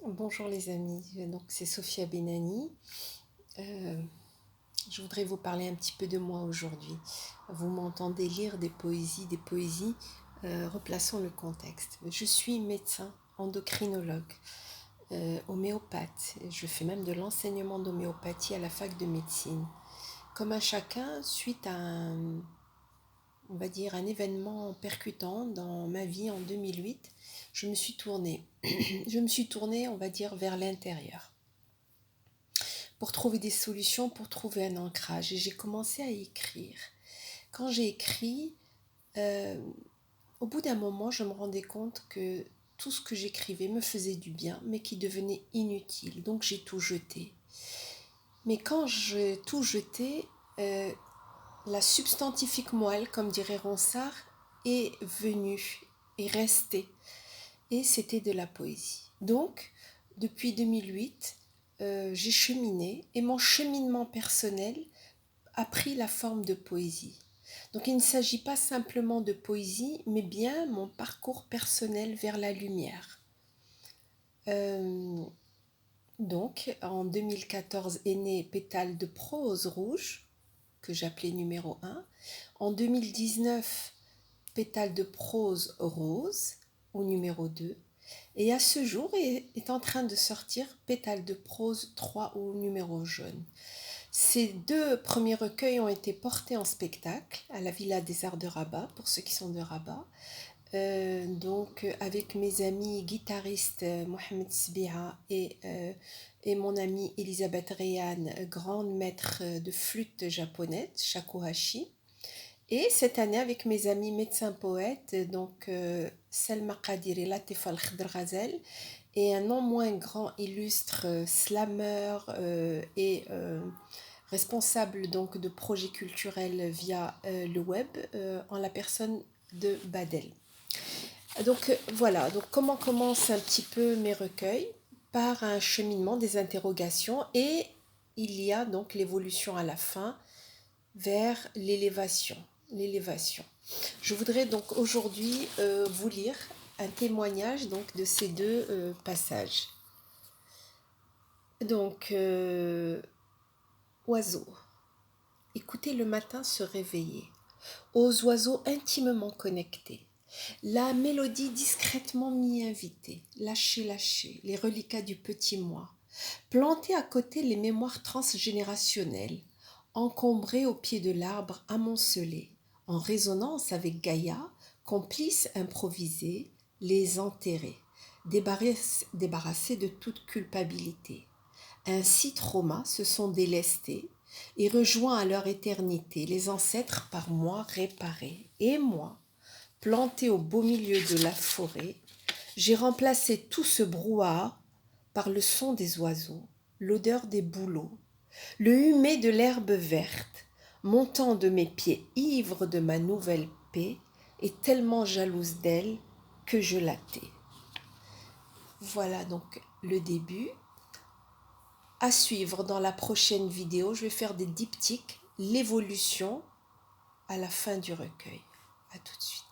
Bonjour les amis, donc c'est Sophia Benani. Euh, je voudrais vous parler un petit peu de moi aujourd'hui. Vous m'entendez lire des poésies. Replaçons le contexte. Je suis médecin, endocrinologue, homéopathe. Je fais même de l'enseignement d'homéopathie à la fac de médecine. Comme à chacun, suite à on va dire, un événement percutant dans ma vie en 2008, je me suis tournée. Je me suis tournée, on va dire, vers l'intérieur pour trouver des solutions, pour trouver un ancrage. Et j'ai commencé à écrire. Quand j'ai écrit, euh, au bout d'un moment, je me rendais compte que tout ce que j'écrivais me faisait du bien, mais qui devenait inutile. Donc j'ai tout jeté. Mais quand j'ai tout jeté, euh, la substantifique moelle, comme dirait Ronsard, est venue, est restée. Et c'était de la poésie. Donc, depuis 2008, j'ai cheminé et mon cheminement personnel a pris la forme de poésie. Donc il ne s'agit pas simplement de poésie, mais bien mon parcours personnel vers la lumière. Euh, donc en 2014 est né Pétale de prose rouge, que j'appelais numéro 1. En 2019, Pétale de prose rose, au numéro 2. Et à ce jour est en train de sortir Pétale de prose 3 au numéro jaune. Ces deux premiers recueils ont été portés en spectacle à la Villa des Arts de Rabat, pour ceux qui sont de Rabat. Donc avec mes amis guitaristes Mohamed Sbiha et mon amie Elisabeth Reyhan, grande maître de flûte japonaise, shakuhachi. Et cette année, avec mes amis médecins poètes, donc Selma Qadiri, Latif Al-Khadrazel, et un non moins grand illustre slammer et responsable donc de projets culturels via le web, en la personne de Badel. Donc voilà, donc comment commencent un petit peu mes recueils? Par un cheminement des interrogations, et il y a donc l'évolution à la fin vers l'élévation. L'élévation. Je voudrais donc aujourd'hui vous lire un témoignage donc de ces deux passages. Donc, oiseaux. Écoutez le matin se réveiller. Aux oiseaux intimement connectés. La mélodie discrètement m'y invitée. Lâcher, lâcher, les reliquats du petit moi. Planter à côté les mémoires transgénérationnelles. Encombrées au pied de l'arbre amoncelé. En résonance avec Gaïa, complice improvisé, les enterrer. Débarrassés de toute culpabilité. Ainsi traumas se sont délestés et rejoints à leur éternité, les ancêtres par moi réparés. Et moi, planté au beau milieu de la forêt, j'ai remplacé tout ce brouhaha par le son des oiseaux, l'odeur des bouleaux, le humer de l'herbe verte, montant de mes pieds ivre de ma nouvelle paix et tellement jalouse d'elle que je la tais. Voilà donc le début. À suivre dans la prochaine vidéo, je vais faire des diptyques, l'évolution à la fin du recueil. À tout de suite.